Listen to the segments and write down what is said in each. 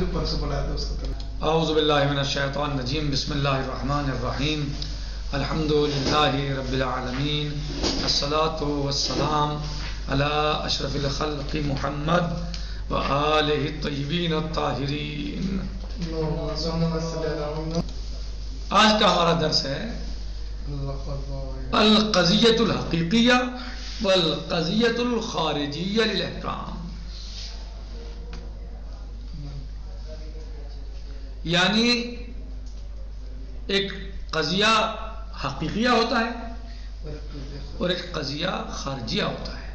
جو پرسوں بلایا تھا اس کو اعوذ باللہ من الشیطان الرجیم بسم اللہ الرحمن الرحیم الحمد للہ رب العالمین الصلاۃ والسلام علی اشرف الخلق محمد وآلہ الطیبین الطاہرین. آج کا ہمارا درس ہے القضیۃ الحقیقیہ والقضیۃ الخارجیہ للاحکام. یعنی ایک قضیہ حقیقیہ ہوتا ہے اور ایک قضیہ خارجیہ ہوتا ہے.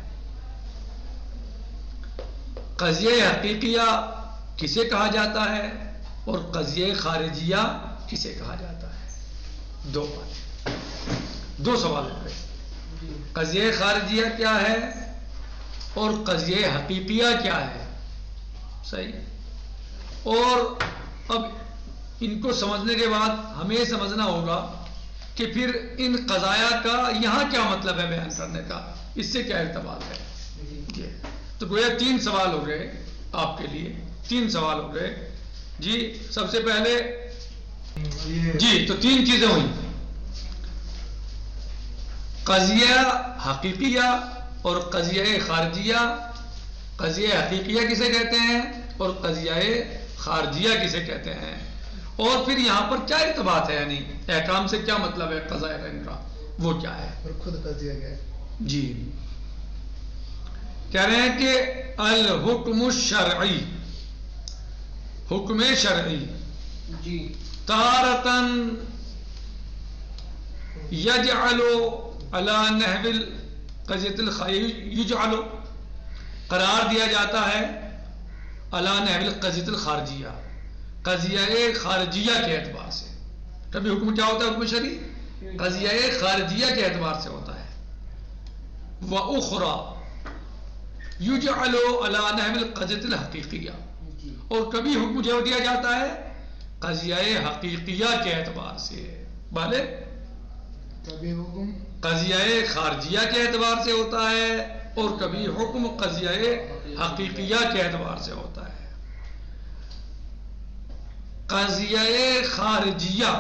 قضیہ حقیقیہ کسے کہا جاتا ہے اور قضیہ خارجیہ کسے کہا جاتا ہے؟ دو باتیں، دو سوال ہو گئے. قضیہ خارجیہ کیا ہے اور قضیہ حقیقیہ کیا ہے؟ صحیح. اور اب ان کو سمجھنے کے بعد ہمیں سمجھنا ہوگا کہ پھر ان قضایا کا یہاں کیا مطلب ہے بیان کرنے کا، اس سے کیا ارتباط ہے. تو گویا تین سوال ہو گئے آپ کے لیے، تین سوال ہو گئے. جی سب سے پہلے جی تو تین چیزیں ہوئی، قضیہ حقیقیہ اور قضیہ خارجیہ. قضیہ حقیقیہ کسے کہتے ہیں اور قضیہ خارجیہ کسے کہتے ہیں، اور پھر یہاں پر کیا ارتباط ہے، یعنی احکام سے کیا مطلب ہے قضاء ان کا، وہ کیا ہے اور خود قضیہ کیا ہے. جی کہہ رہے ہیں کہ الحکم الشرعی، حکم شرعی جی تارتن یجعل علی نحو القضیۃ یجعل قرار دیا جاتا ہے علی نحو القضیۃ الخارجیہ، قضیہ خارجیہ کے اعتبار سے. کبھی حکم کیا ہوتا ہے، حکم شرعی قضیہ خارجیہ کے اعتبار سے ہوتا ہے. وَأُخْرَى یجعل علی نحو القضیۃ الحقیقیہ، اور کبھی حکم جو دیا جاتا ہے قضیہ حقیقیہ کے اعتبار سے. بھلے کبھی حکم قضیہ خارجیہ کے اعتبار سے ہوتا ہے اور کبھی حکم قضیہ حقیقیہ کے اعتبار سے ہوتا ہے. قضیہ خارجیہ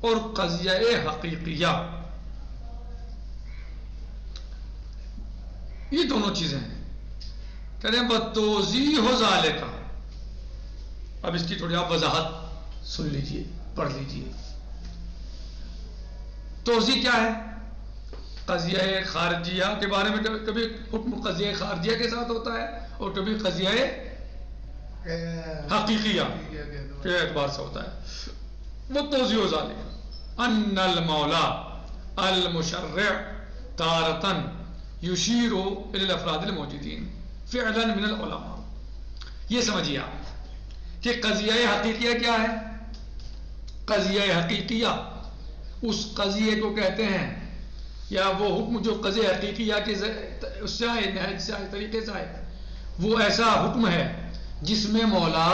اور قضیہ حقیقیہ یہ دونوں چیزیں ہیں. کہتے ہیں بتوضیح ذالک. اب اس کی تھوڑی آپ وضاحت سن لیجئے، پڑھ لیجئے. توضیح کیا ہے؟ قضیہ خارجیہ کے بارے میں کبھی حکم قضیہ خارجیہ کے ساتھ ہوتا ہے اور کبھی قضیہ حقیقیہ کے اعتبار سے ہوتا ہے. وہ توضیح ذالک ان المولا المشرع تارتن یشیر الی الافراد الموجودین فعلا من العلماء. یہ سمجھیے آپ کہ قضیہ حقیقیہ کیا ہے. قضیہ حقیقیہ اس قضیے کو کہتے ہیں یا وہ حکم جو قضیہ حقیقیہ کے اس سے آئے، نہج سے آئے، طریقے سے آئے، وہ ایسا حکم ہے جس میں مولا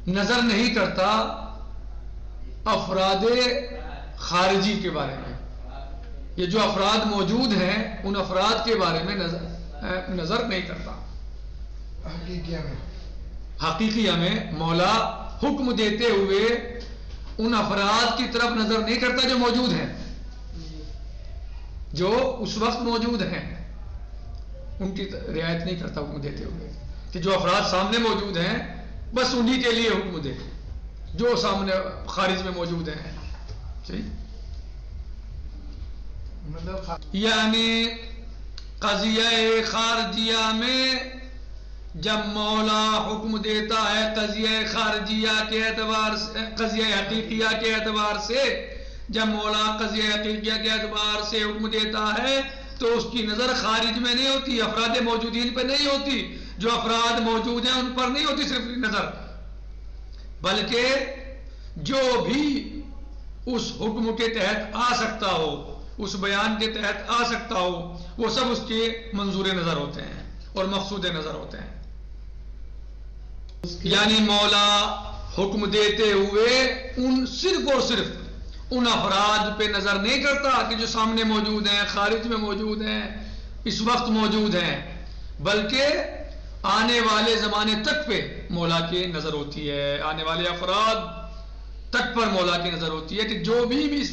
نظر نہیں کرتا افراد خارجی کے بارے میں. یہ جو افراد موجود ہیں ان افراد کے بارے میں نظر نہیں کرتا. حقیقیہ میں مولا حکم دیتے ہوئے ان افراد کی طرف نظر نہیں کرتا جو موجود ہیں، جو اس وقت موجود ہیں، ان کی رعایت نہیں کرتا حکم دیتے ہوئے. کہ جو افراد سامنے موجود ہیں بس انہی کے لیے حکم دے جو سامنے خارج میں موجود ہیں. یعنی قضیہ خارجیہ میں جب مولا حکم دیتا ہے قضیہ خارجیہ کے اعتبار سے، قضیہ حقیقیہ کے اعتبار سے، جب مولا قضیہ حقیقیہ کے اعتبار سے حکم دیتا ہے تو اس کی نظر خارج میں نہیں ہوتی، افراد موجودین پہ نہیں ہوتی، جو افراد موجود ہیں ان پر نہیں ہوتی صرف نظر، بلکہ جو بھی اس حکم کے تحت آ سکتا ہو، اس بیان کے تحت آ سکتا ہو، وہ سب اس کے منظور نظر ہوتے ہیں اور مقصود نظر ہوتے ہیں. یعنی مولا حکم دیتے ہوئے ان صرف اور صرف ان افراد پہ نظر نہیں کرتا کہ جو سامنے موجود ہیں، خارج میں موجود ہیں، اس وقت موجود ہیں، بلکہ آنے والے زمانے تک پہ مولا کی نظر ہوتی ہے، آنے والے افراد تک پر مولا کی نظر ہوتی ہے کہ جو بھی اس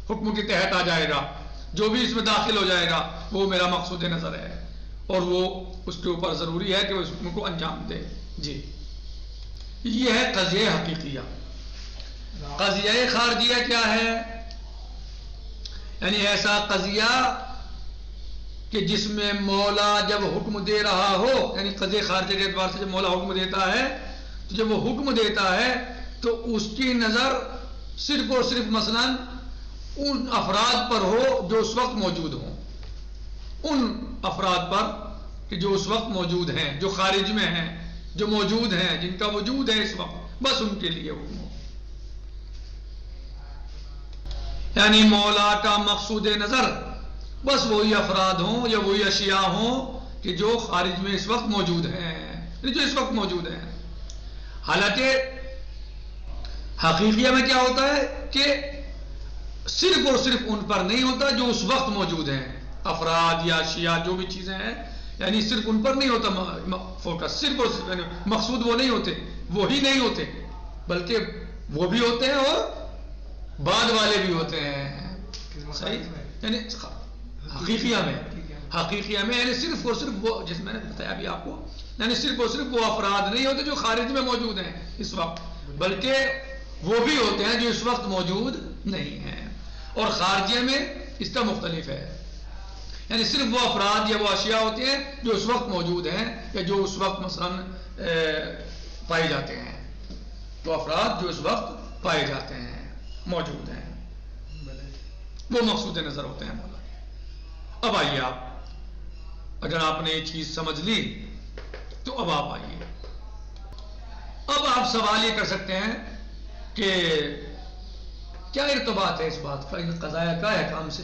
حکم کے تحت آ جائے گا، جو بھی اس میں داخل ہو جائے گا، وہ میرا مقصود نظر ہے اور وہ اس کے اوپر ضروری ہے کہ وہ اس حکم کو انجام دے. جی یہ ہے قضیہ حقیقیہ. قضیہ خارجیہ کیا ہے؟ یعنی ایسا قضیہ کہ جس میں مولا جب حکم دے رہا ہو، یعنی قضیہ خارجیہ کے اعتبار سے جب مولا حکم دیتا ہے تو جب وہ حکم دیتا ہے تو اس کی نظر صرف اور صرف مثلا ان افراد پر ہو جو اس وقت موجود ہوں، ان افراد پر کہ جو اس وقت موجود ہیں، جو خارج میں ہیں، جو موجود ہیں، جن کا وجود ہے اس وقت، بس ان کے لیے حکم ہو. یعنی مولا کا مقصود نظر بس وہی افراد ہوں یا وہی اشیاء ہوں کہ جو خارج میں اس وقت موجود ہیں، جو اس وقت موجود ہیں. حالانکہ حقیقیہ میں کیا ہوتا ہے کہ صرف اور صرف ان پر نہیں ہوتا جو اس وقت موجود ہیں، افراد یا اشیاء جو بھی چیزیں ہیں، یعنی صرف ان پر نہیں ہوتا فوکس، صرف اور صرف یعنی مقصود وہ نہیں ہوتے، وہی نہیں ہوتے، بلکہ وہ بھی ہوتے ہیں اور بعد والے بھی ہوتے ہیں. صحیح؟ یعنی حقیقیہ میں یعنی صرف اور صرف وہ، جس میں نے بتایا بھی آپ کو، یعنی صرف اور صرف وہ افراد نہیں ہوتے جو خارج میں موجود ہیں اس وقت، بلکہ وہ بھی ہوتے ہیں جو اس وقت موجود نہیں ہیں. اور خارجیہ میں اس کا مختلف ہے، یعنی صرف وہ افراد یا وہ اشیاء ہوتے ہیں جو اس وقت موجود ہیں یا جو اس وقت مثلا پائے جاتے ہیں، وہ افراد جو اس وقت پائے جاتے ہیں، موجود ہیں، وہ مقصود نظر ہوتے ہیں مولا. اب آئیے آپ، اگر آپ نے یہ چیز سمجھ لی تو اب آپ آئیے، اب آپ سوال یہ کر سکتے ہیں کہ کیا ارتباط ہے اس بات کا قضایا کا احکام سے؟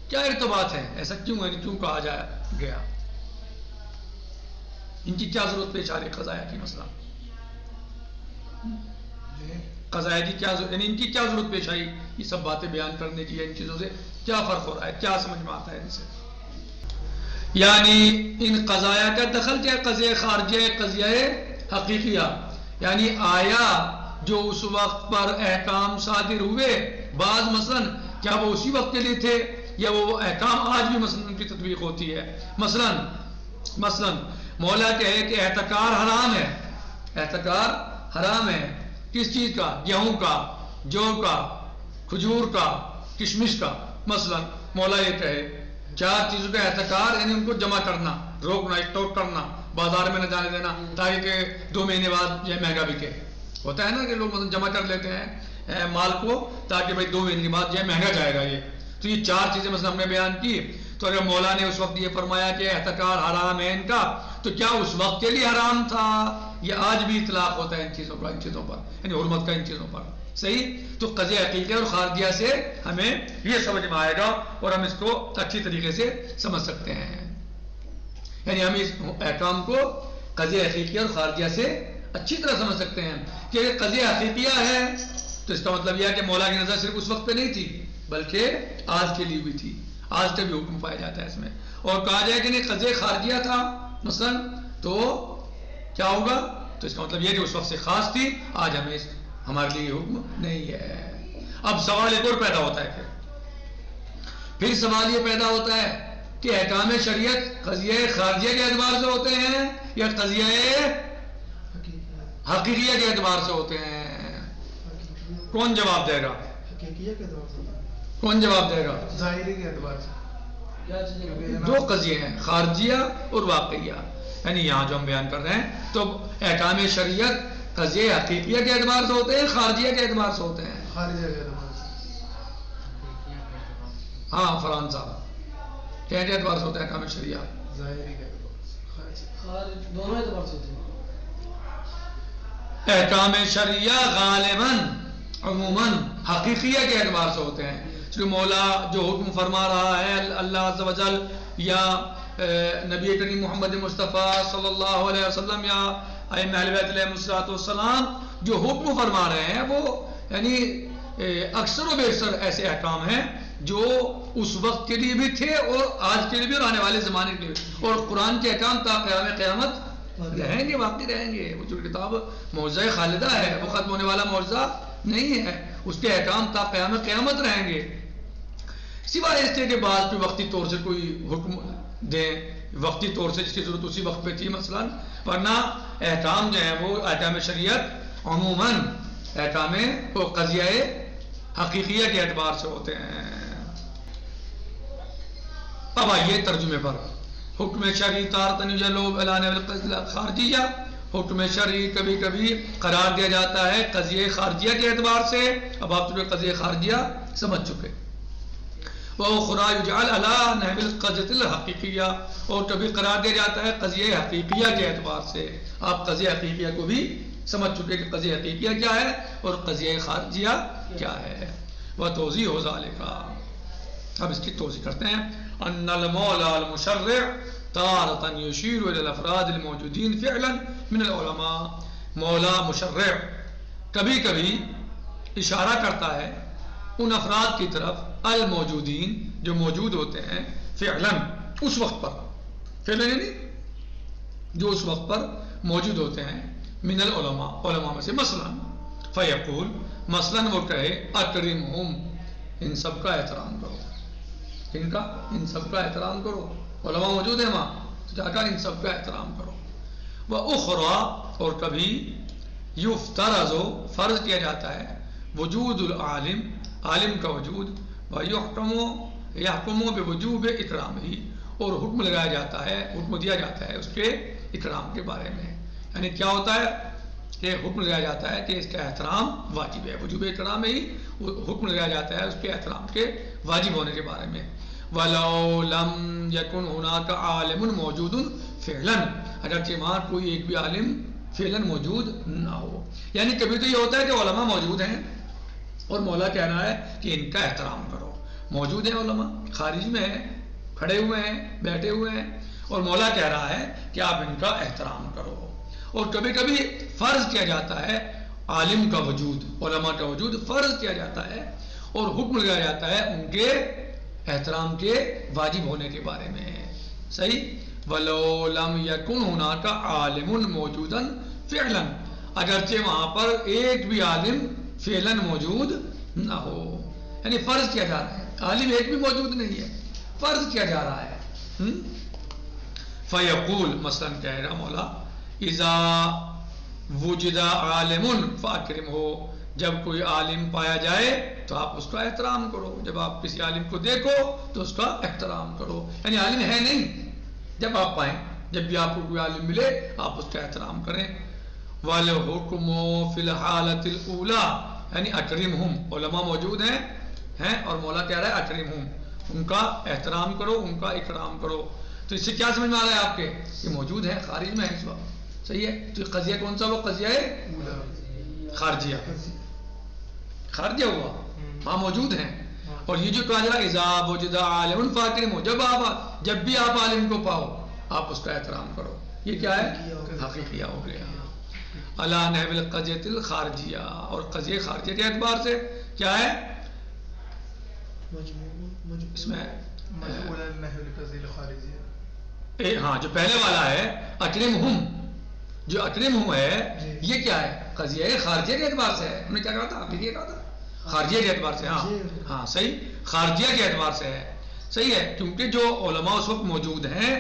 کیا ارتباط ہے؟ ایسا کیوں ہے؟ کیوں کہا گیا؟ ان کی کیا ضرورت پیش آ رہی قضایا کی؟ مسئلہ قضایا کی کیا ضرورت، یعنی ان کی کیا ضرورت پیش آئی یہ سب باتیں بیان کرنے کی؟ ان چیزوں سے کیا فرق ہو رہا ہے؟ کیا سمجھ میں آتا ہے ان سے؟ یعنی ان قضایا کا دخل کیا؟ قضیہ خارجیہ قضیہ حقیقیہ، یعنی آیا جو اس وقت پر احکام صادر ہوئے بعض مثلا کیا وہ اسی وقت کے لیے تھے یا وہ احکام آج بھی مثلا ان کی تطبیق ہوتی ہے؟ مثلا مولا کہے کہ احتکار حرام ہے، احتکار حرام ہے، کس چیز کا؟ گیہوں کا، جو کا، کھجور کا، کشمش کا. مثلا مولا یہ کہے 4 چیزوں کا احتکار، یعنی ان کو جمع کرنا، روکنا، اسٹور کرنا، بازار میں نہ جانے دینا تاکہ کہ 2 مہینے بعد یہ مہنگا بکے. ہوتا ہے نا کہ لوگ مثلا جمع کر لیتے ہیں مال کو تاکہ بھائی 2 مہینے کے بعد یہ مہنگا جائے گا یہ. تو یہ 4 چیزیں مثلا ہم نے بیان کی. تو اگر مولا نے اس وقت یہ فرمایا کہ احتکار حرام ہے ان کا، تو کیا اس وقت کے لیے حرام تھا یا آج بھی اطلاق ہوتا ہے ان چیزوں کا، ان چیزوں پر، یعنی حرمت کا ان چیزوں پر؟ صحیح. تو قضیہ حقیقیہ اور خارجیہ سے ہمیں یہ سمجھ میں آئے گا اور ہم اس کو اچھی طریقے سے سمجھ سکتے ہیں. یعنی ہم اس احکام کو قضیہ حقیقیہ اور خارجیہ سے اچھی طرح سمجھ سکتے ہیں کہ اگر قضیہ حقیقیہ ہے تو اس کا مطلب یہ ہے کہ مولا کی نظر صرف اس وقت پہ نہیں تھی بلکہ آج کے لیے بھی تھی، آج تک بھی حکم پایا جاتا ہے اس میں. اور کہا جائے کہ نہیں قضیہ خارجیہ تھا مثلا تو کیا ہوگا؟ تو اس کا مطلب یہ کہ اس وقت سے خاص تھی، آج ہمیں ہمارے لیے حکم نہیں ہے. اب سوال ایک اور پیدا ہوتا ہے، پھر سوال یہ پیدا ہوتا ہے کہ احکام شریعت قضیہ خارجیہ کے اعتبار سے ہوتے ہیں یا قضیہ حقیقیہ کے اعتبار سے ہوتے ہیں؟ کون جواب دے گا؟ حقیقیہ کے اعتبار سے. کون جواب دے گا؟ ظاہری کے اعتبار سے. 2 قضیے ہیں، خارجیہ اور واقعیہ. یعنی یہاں جو ہم بیان کر رہے ہیں تو احکام شریعت قضیہ حقیقیہ کے اعتبار سے ہوتے ہیں، خارجیہ کے اعتبار سے ہوتے ہیں. خارجیہ کے اعتبار سے. ہاں فرحان صاحب، کیا کے اعتبار سے ہوتا ہے احکام شریعت؟ ظاہری کے اعتبار سے. خارج دونوں اعتبار سے ہوتے ہیں. احکام شریعہ غالباً عموماً حقیقیہ کے اعتبار سے ہوتے ہیں. مولا جو حکم فرما رہا ہے اللہ عز و جل یا نبی کریم محمد مصطفیٰ صلی اللہ علیہ وسلم یا ائمہ اہل بیت علیہ السلام جو حکم فرما رہے ہیں وہ یعنی اکثر و بیشتر ایسے احکام ہیں جو اس وقت کے لیے بھی تھے اور آج کے لیے بھی اور آنے والے زمانے کے لیے بھی، اور قرآن کے احکام تا قیامت رہیں گے، باقی رہیں گے۔ وہ جو کتاب معجزہ خالدہ ہے وہ ختم ہونے والا معجزہ نہیں ہے، اس کے احکام تا قیامت رہیں گے، سوائے اس کے بعد کوئی وقتی طور سے کوئی حکم دیں، وقتی طور سے جس کی ضرورت اسی وقت پہ تھی مثلا، ورنہ احکام جو ہیں وہ احکام شریعت عموماً احکام وہ قضیہ حقیقیہ کے اعتبار سے ہوتے ہیں۔ اب آئیے ترجمے پر۔ حکم شرعی تارتن یجلب علی نحو القصد الخارجیہ، حکم شرعی کبھی کبھی قرار دیا جاتا ہے قضیہ خارجیہ کے اعتبار سے۔ اب آپ چونکہ قضیہ خارجیہ سمجھ چکے۔ وَأُخْرَى يُجْعَلْ عَلَى نَحْوِ الْقَضْيَةِ الْحَقِيقِيَّةِ، اور کبھی قرار دیا جاتا ہے قضیہ حقیقیہ کے اعتبار سے۔ آپ قضیہ حقیقیہ کو بھی سمجھ چکے کہ قضیہ حقیقیہ کیا ہے اور قضیہ خارجیہ کیا ہے۔ وَتَوْضِيحُ ذَلِكَ، اب اس کی توضیح کرتے ہیں۔ أَنَّ الْمَوْلَى الْمُشَرِّعُ تَارَةً يُشِيرُ إِلَى الْأَفْرَادِ الْمَوْجُودِينَ فِعْلًا مِنَ الْعُلَمَاءِ، مولا مشرع کبھی کبھی اشارہ کرتا ہے ان افراد کی طرف الموجودین جو موجود ہوتے ہیں، فعلاً اس وقت پر، فعلاً یعنی جو اس وقت پر موجود ہوتے ہیں، من العلماء علماء میں سے، مثلا فیقول، مثلا وہ کہے اکرمہم، ان سب کا احترام کرو، ان سب کا احترام کرو، علماء موجود ہیں وہاں تو کیا کہا، ان سب کا احترام کرو۔ وَأُخْرَى، اور کبھی یفترض، فرض کیا جاتا ہے، وجود العالم، عالم کا وجود، وَيَحْكُمُ بِوُجُوبِ إِكْرَامِهِ، اور حکم لگایا جاتا ہے، حکم دیا جاتا ہے اس کے اکرام کے بارے میں۔ یعنی کیا ہوتا ہے کہ حکم لگایا جاتا ہے کہ اس کا احترام واجب ہے، وجوب اکرام ہی حکم لگایا جاتا ہے اس کے احترام کے واجب ہونے کے بارے میں۔ وَلَوْ لَمْ يَكُنْ هُنَاكَ عَالِمٌ مَوْجُودٌ فِعْلًا، اگرچہ وہاں کوئی ایک بھی عالم فعلاً موجود نہ ہو۔ یعنی کبھی تو یہ ہوتا ہے کہ علماء موجود ہیں اور مولا کہہ رہا ہے کہ ان کا احترام کرو، موجود ہیں علماء، خارج میں ہیں، کھڑے ہوئے ہیں، بیٹھے ہوئے ہیں، اور مولا کہہ رہا ہے کہ آپ ان کا احترام کرو۔ اور کبھی کبھی فرض کیا جاتا ہے عالم کا وجود، علماء کا وجود فرض کیا جاتا ہے اور حکم لگایا جاتا ہے ان کے احترام کے واجب ہونے کے بارے میں، صحیح۔ وَلَوْ لَمْ يَكُنْ هُنَاكَ عَالِمٌ مَوْجُودًا فِعْلًا، اگرچہ وہاں پر ایک بھی عالم فعلاً موجود نہ ہو، یعنی فرض کیا جا رہا ہے، عالم ایک بھی موجود نہیں ہے، فرض کیا جا رہا ہے۔ فیقول، مثلا کہہ رہا مولا، اذا وجد عالم فاکرمہ، جب کوئی عالم پایا جائے تو آپ اس کا احترام کرو، جب آپ کسی عالم کو دیکھو تو اس کا احترام کرو، یعنی عالم ہے نہیں، جب آپ پائیں، جب بھی آپ کو کوئی عالم ملے آپ اس کا احترام کریں۔ وَالْحُكْمُ فِي الْحَالَةِ الْأُولَى، یعنی اکرمہم، علماء موجود ہیں اور مولا کہہ رہا ہے اکرمہم، ان کا احترام کرو، ان کا اکرام کرو۔ تو اس سے کیا سمجھ میں آ رہا ہے آپ کے، یہ موجود ہیں، خارج میں ہیں اس وقت، صحیح ہے۔ تو قضیہ کون سا ہوا، قضیہ ہے خارجیہ، خارجیہ ہوا، وہاں موجود ہیں۔ اور یہ جو کہا جا رہا ہے اذا وجد عالم فاکرمہ، جب بھی آپ عالم کو پاؤ آپ اس کا احترام کرو، یہ کیا ہے، حقیقیہ ہو گیا۔ علی نحو القضیۃ الخارجیہ، اور قضیہ خارجیہ کے اعتبار سے کیا ہے، اس میں ہاں جو پہلے والا ہے اکرمہم، جو اکرمہم ہے یہ کیا ہے، قضیہ خارجیہ کے اعتبار سے ہے۔ ہم نے کیا کہا تھا، حقیقیہ کہا تھا، خارجیہ کے اعتبار سے، ہاں صحیح، خارجیہ کے اعتبار سے ہے، صحیح ہے، کیونکہ جو علماء اس وقت موجود ہیں،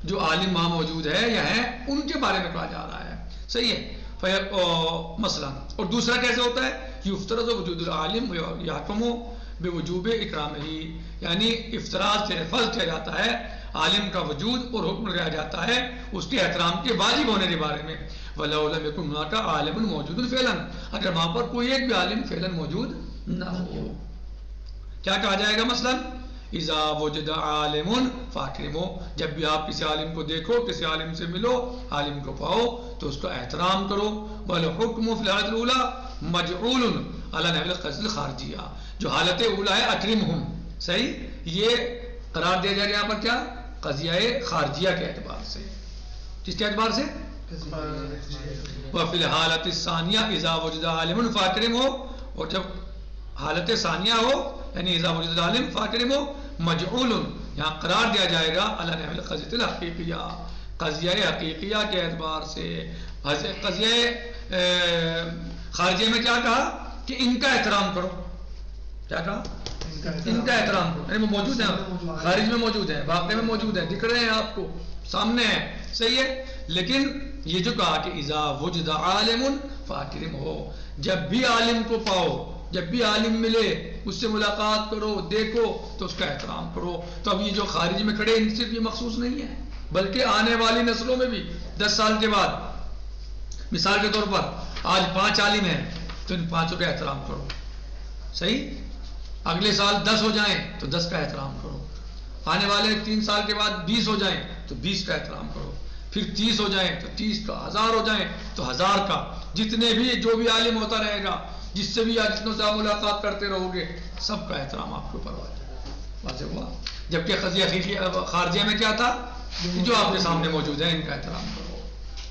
جو عالم وہاں موجود ہے یا ہیں، ان کے بارے میں کہا جا رہا ہے، صحیح ہے۔ مثلا، اور دوسرا کیسے ہوتا ہے، یفترض وجود العالم یحکم بوجوب اکرامہ، یعنی افتراض سے فرض کیا جاتا ہے عالم کا وجود اور حکم لگایا جاتا ہے اس کے احترام کے واجب ہونے کے بارے میں۔ وَلَوْ لَمْ يَكُنْ هُنَاكَ عَالِمٌ مَوْجُودٌ فِعْلًا، اگر وہاں پر کوئی ایک بھی عالم فعلاً موجود نہ ہو، کیا کہا جائے گا، مثلا اذا وجد عالم فاکرمہ، جب بھی آپ کسی عالم کو دیکھو، کسی عالم سے ملو، عالم کو پاؤ تو اس کا احترام کرو۔ وَالْحُكْمُ فِي الْحَالَةِ الْأُولَى مَجْعُولٌ عَلَى نَحْوِ الْقَصْدِ الْخَارِجِيَّةِ، جو حالت اولا ہے اکرمہم، صحیح، یہ قرار دیا جائے گا یہاں پر کیا، قضیہ خارجیہ کے اعتبار سے، کس کے اعتبار سے، وَفِي الْحَالَةِ الثَّانِيَةِ اِذَا وُجِدَ عَالِمٌ فَاكْرِمْهُ، اور جب حالت ثانیہ ہو یعنی اذا وجد العالم فاکرمو مجعول، یہاں قرار دیا جائے گا علی نحو القضیۃ الحقیقیہ، قضیہ حقیقیہ کے اعتبار سے۔ قضیہ خارجیہ میں کیا کہا کہ ان کا احترام کرو، کیا کہا؟ ان کا احترام کرو، یعنی وہ موجود ہیں، خارج میں موجود ہیں، واقع میں موجود ہیں، دکھ رہے ہیں آپ کو، سامنے ہیں، صحیح ہے۔ لیکن یہ جو کہا کہ اذا وجد عالم فاکرم ہو، جب بھی عالم کو پاؤ، جب بھی عالم ملے اس سے ملاقات کرو، دیکھو تو اس کا احترام کرو۔ تو اب یہ جو خارج میں کھڑے ان صرف یہ مخصوص نہیں ہے، بلکہ آنے والی نسلوں میں بھی 10 سال کے بعد، مثال کے طور پر آج 5 عالم ہیں تو ان 5 کا احترام کرو، صحیح۔ اگلے سال 10 ہو جائیں تو 10 کا احترام کرو، آنے والے 3 سال کے بعد 20 ہو جائیں تو 20 کا احترام کرو، پھر 30 ہو جائیں تو 30 کا، 1000 ہو جائیں تو 1000 کا، جتنے بھی جو بھی عالم ہوتا رہے گا، جس سے بھی جتنوں سے آپ ملاقات کرتے رہو گے، سب کا احترام آپ کے اوپر واضح ہوا۔ جبکہ قضیہ خارجیہ میں کیا تھا؟ جو آپ کے سامنے موجود ہے ان کا احترام کرو،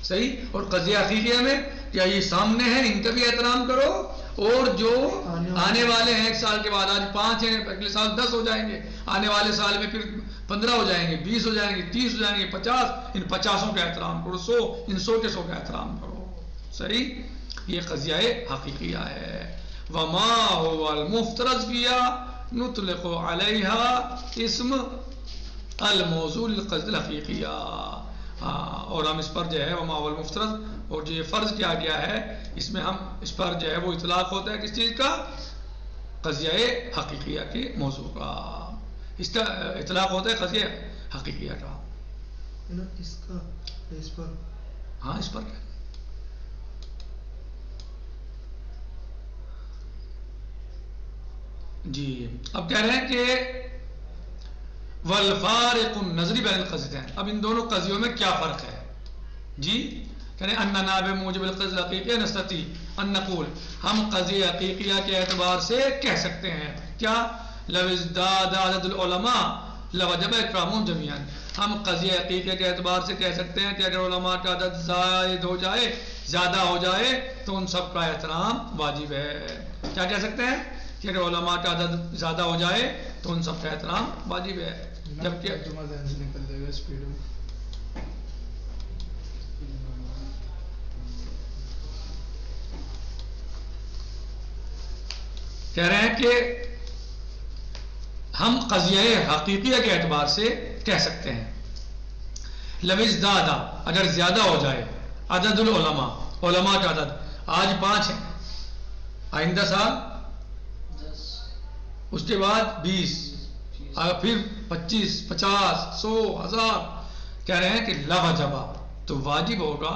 صحیح۔ اور قضیہ حقیقیہ میں کیا یہ سامنے ہیں ان کا بھی احترام کرو، اور جو آنے والے ہیں 1 سال کے بعد، آج 5 ہیں، اگلے سال 10 ہو جائیں گے، آنے والے سال میں پھر 15 ہو جائیں گے، 20 ہو جائیں گے، 30 ہو جائیں گے، 50، ان 50 کا احترام کرو، 100 ان 100 کے 100 کا احترام کرو، صحیح۔ یہ قضیہ حقیقیہ ہے۔ وما هو المفترض کیا نطلق علیہا اسم الموضوع للقصد الحقیقیہ، اور ہم اس پر جو ہے وما هو المفترض، اور جو یہ فرض کیا گیا ہے اس میں ہم اس پر جو ہے وہ اطلاق ہوتا ہے کس چیز کا؟ قضیہ حقیقیہ کے موضوع کا، اس کا اطلاق ہوتا ہے قضیہ حقیقیہ کا۔ اس کا اس پر، ہاں اس پر کیا؟ جی اب کہہ رہے ہیں کہ والفارق النظری بین القضیتین، اب ان دونوں قضیوں میں کیا فرق ہے؟ جی کہہ رہے ہیں اننا بموجب القضیہ الحقیقیہ نستطیع ان نقول، ہم قضیہ حقیقیہ کے اعتبار سے کہہ سکتے ہیں کیا؟ لو ازداد عدد العلماء لوجب اکرامهم جميعا، ہم قضیہ حقیقیہ کے اعتبار سے کہہ سکتے ہیں کہ اگر علماء کا عدد زائد ہو جائے، زیادہ ہو جائے تو ان سب کا احترام واجب ہے۔ کیا کہہ سکتے ہیں کہ اگر علماء کا عدد زیادہ ہو جائے تو ان سب کا احترام واجب ہے۔ جبکہ ترجمہ ذہن سے نکل جائے گا اسپیڈ میں۔ کہہ رہے ہیں کہ ہم قضیہ حقیقیہ کے اعتبار سے کہہ سکتے ہیں لو ازداد، اگر زیادہ ہو جائے، عدد العلماء، علماء کا عدد آج 5 ہے، آئندہ سال 10، اس کے بعد 20، پھر 25، 50، 100، 1000، کہہ رہے ہیں کہ لوجب، تو واجب ہوگا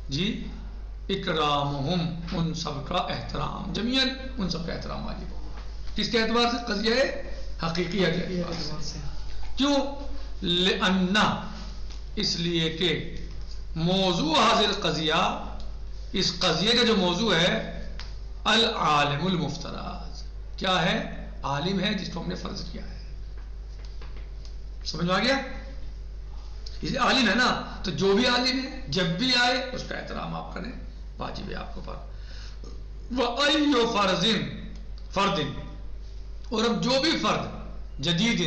جی اکرامہم، ان سب کا احترام، جمیعاً ان سب کا احترام واجب ہوگا۔ کس کے اعتبار سے؟ قضیہ حقیقیہ کے اعتبار سے۔ کیوں؟ لأن، اس لیے کہ موضوع حاضر قضیہ، اس قضیے کا جو موضوع ہے العالم المفترض، کیا ہے؟ عالم ہے جس کو ہم نے فرض کیا ہے۔ سمجھ میں آ گیا؟ یہ عالم ہے نا، تو جو بھی عالم ہے جب بھی آئے اس کا احترام آپ کریں، واجب ہے آپ کو پر۔ وَأَيُّ فَرْدٍ، اور اب جو بھی فرد جدید،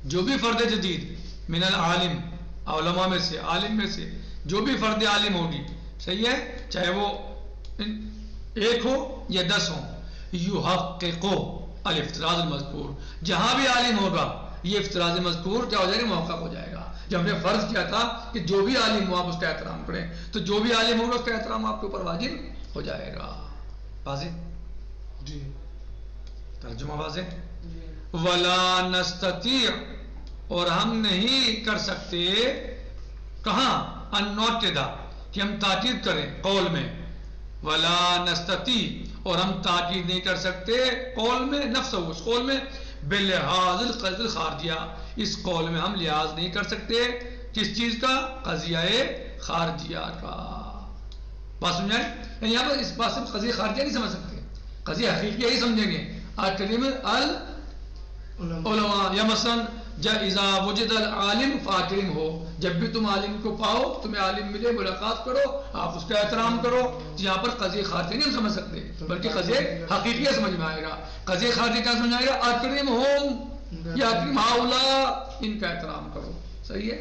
جو بھی فرد جدید من العالم، علماء میں سے، عالم میں سے جو بھی فرد عالم ہوگی، صحیح ہے، چاہے وہ 1 ہو یا 10 ہو، یحققو الافتراض المذکور، جہاں بھی عالم ہوگا یہ افتراض مذکور کیا ہو جائے گا؟ محقق ہو جائے گا۔ جب ہم نے فرض کیا تھا کہ جو بھی عالم ہو آپ اس کا احترام کریں، تو جو بھی عالم ہوگا اس کا احترام آپ کے اوپر واجب ہو جائے گا۔ واضح؟ جی ترجمہ واضح؟ ولا نستطيع، اور ہم نہیں کر سکتے، کہاں؟ ان نعتدا، کہ ہم تاکید کریں قول میں، ولا نستطيع، اور ہم تاکید نہیں کر سکتے قول میں، نفس اس قول میں، بلحاظ القصد الخارجیہ، اس قول میں ہم لحاظ نہیں کر سکتے کس چیز کا؟ قضیہ خارجیہ کا۔ بات سمجھائیں؟ یعنی یہاں پر اس بات سے قضیہ خارجیہ نہیں سمجھ سکتے، قضیہ حقیقیہ ہی سمجھیں گے۔ الکلم العلماء، یا مثلا اذا وجد العالم فاکرم ہو، جب بھی تم عالم کو پاؤ، تمہیں عالم ملے، ملاقات کرو، آپ اس کا احترام کرو. یہاں پر قضیہ خارجی نہیں ہم سمجھ سکتے، بلکہ قضیہ حقیقیہ سمجھ میں آئے گا. قضیہ خارجی کیا سمجھ آئے گا؟ اکرم ہوم یا اکرم ہاؤلا، ان کا احترام کرو. صحیح ہے.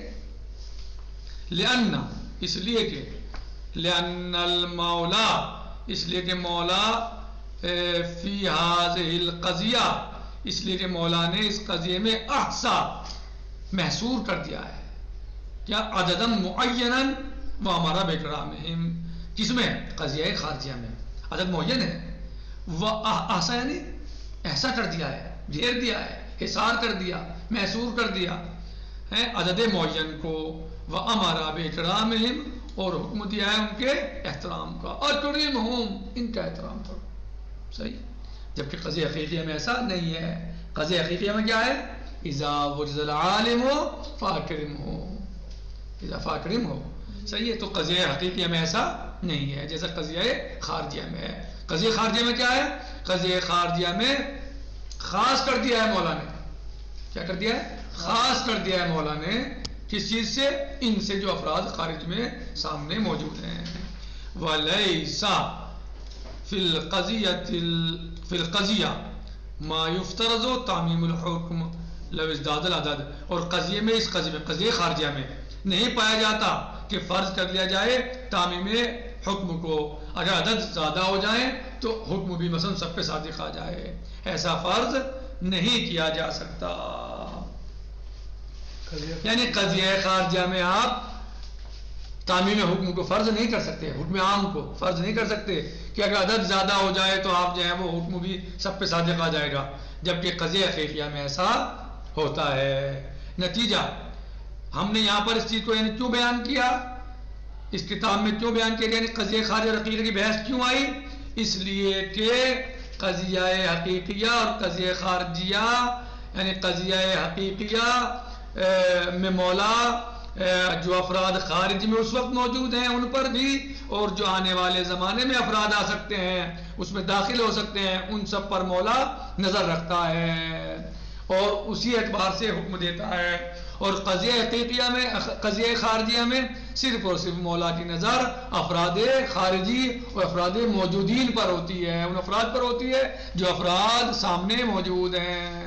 لأن، اس لیے کہ لأن المولا، اس لیے کہ مولا فی هذه القضیہ، اس لیے کہ مولا نے اس قضیے میں احصا، محصور کر دیا ہے. کیا؟ عددا معینا وامر باکرامہم. کس میں؟ قضیہ خارجیہ میں عدد معین ہے. وہ احصا یعنی احصا کر دیا ہے، گھیر دیا ہے، حصار کر دیا، محصور کر دیا ہے عدد معین کو. وامر باکرامہم، اور حکم دیا ہے ان کے احترام کا. اکرمہم، ان کا احترام کرو. صحیح. جبکہ قضیہ حقیقیہ میں ایسا نہیں ہے. قضیہ حقیقیہ میں کیا ہے؟ اذا وجد العالم فاکرمہ، اذا فاکرم ہو. صحیح ہے. تو قضیہ حقیقیہ میں ایسا نہیں ہے جیسا قضیہ خارجیہ میں ہے. قضیہ خارجیہ میں کیا ہے؟ قضیہ خارجیہ میں خاص کر دیا ہے مولا نے. کیا کر دیا ہے؟ خاص کر دیا ہے مولا نے. کس چیز سے؟ ان سے جو افراد خارج میں سامنے موجود ہیں. وَلَيْسَ فِي الْقَضِيَّةِ مَا يُفْتَرَضُ تَعْمِيمُ الْحُكْمِ لَوْ ازْدَادَ الْعَدَدِ. اور قضیے میں، اس قضیے میں، قضیہ خارجیہ میں نہیں پایا جاتا کہ فرض کر لیا جائے تعمیم حکم کو. اگر عدد زیادہ ہو جائیں تو حکم بھی مثلا سب پہ صادق آ جائے. ایسا فرض نہیں کیا جا سکتا. یعنی قضیہ خارجہ میں آپ تعمیم حکم کو فرض نہیں کر سکتے، حکم عام کو فرض نہیں کر سکتے کہ اگر عدد زیادہ ہو جائے تو آپ جو ہے وہ حکم بھی سب پہ صادق آ جائے گا. جبکہ قضیہ حقیقیہ میں ایسا ہوتا ہے. نتیجہ ہم نے یہاں پر اس چیز کو یعنی کیوں بیان کیا، اس کتاب میں کیوں بیان کیا، یعنی قضیہ خارجہ اور حقیقیہ کی بحث کیوں آئی؟ اس لیے کہ قضیہ حقیقیہ اور قضیہ خارجیہ، یعنی قضیہ حقیقیہ میں مولا جو افراد خارج میں اس وقت موجود ہیں ان پر بھی، اور جو آنے والے زمانے میں افراد آ سکتے ہیں اس میں داخل ہو سکتے ہیں، ان سب پر مولا نظر رکھتا ہے اور اسی اعتبار سے حکم دیتا ہے. اور قضیہ حقیقیہ میں، قضیہ خارجیہ میں صرف اور صرف مولا کی نظر افراد خارجی اور افراد موجودین پر ہوتی ہے، ان افراد پر ہوتی ہے جو افراد سامنے موجود ہیں.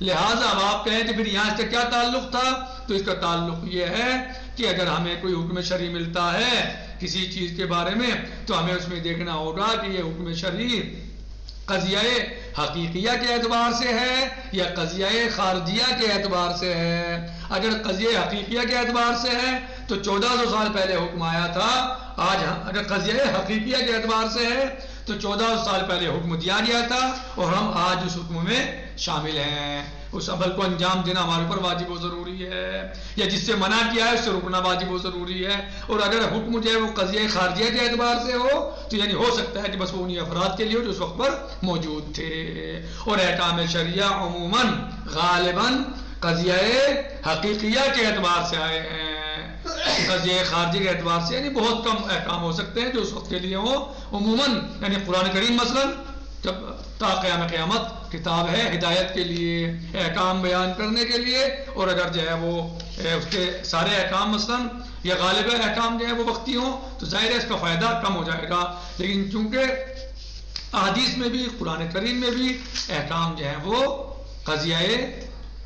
لہٰذا اب آپ کہیں کہ پھر یہاں اس کا کیا تعلق تھا، تو اس کا تعلق یہ ہے کہ اگر ہمیں کوئی حکم شرعی ملتا ہے کسی چیز کے بارے میں تو ہمیں اس میں دیکھنا ہوگا کہ یہ حکم شرعی قضیہ حقیقیہ کے اعتبار سے ہے یا قضیہ خارجیہ کے اعتبار سے ہے. اگر قضیہ حقیقیہ کے اعتبار سے ہے تو 1400 سال پہلے حکم آیا تھا. آج اگر قضیہ حقیقیہ کے اعتبار سے ہے تو 1400 سال پہلے حکم دیا گیا تھا اور ہم آج اس حکم میں شامل ہیں. اس عمل کو انجام دینا ہمارے اوپر واجب و ضروری ہے، یا جس سے منع کیا ہے اس سے رکنا واجب و ضروری ہے. اور اگر حکم جو ہے وہ قضیہ خارجیہ کے اعتبار سے ہو تو یعنی ہو سکتا ہے کہ بس وہ انہی افراد کے لیے ہو جو اس وقت پر موجود تھے. اور احکام شریعہ عموماً غالباً قضیہ حقیقیہ کے اعتبار سے آئے ہیں. قضیہ خارجی کے اعتبار سے یعنی بہت کم احکام ہو سکتے ہیں جو اس وقت کے لیے ہوں. عموماً یعنی قرآن کریم مثلا جب تا قیام قیامت کتاب ہے ہدایت کے لیے، احکام بیان کرنے کے لیے، اور اگر جو ہے وہ اس کے سارے احکام مثلا یا غالب احکام جو ہے وہ وقتی ہوں تو ظاہر ہے اس کا فائدہ کم ہو جائے گا. لیکن چونکہ احادیث میں بھی قرآن کریم میں بھی احکام جو ہیں وہ قضیہ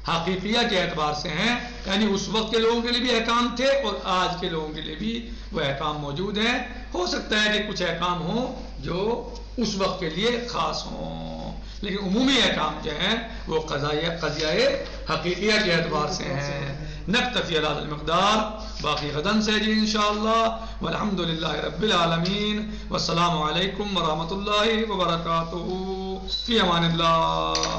حقیقیہ کے اعتبار سے ہیں، یعنی اس وقت کے لوگوں کے لیے بھی احکام تھے اور آج کے لوگوں کے لیے بھی وہ احکام موجود ہیں. ہو سکتا ہے کہ کچھ احکام ہوں جو اس وقت کے لیے خاص ہوں، لیکن عمومی احکام جو ہیں وہ قضیہ حقیقیہ کے اعتبار سے ہیں. نکتفی علی المقدار، باقی غدن سے جی انشاءاللہ. والحمد للہ رب العالمین، والسلام علیکم ورحمۃ اللہ وبرکاتہ. فی امان اللہ.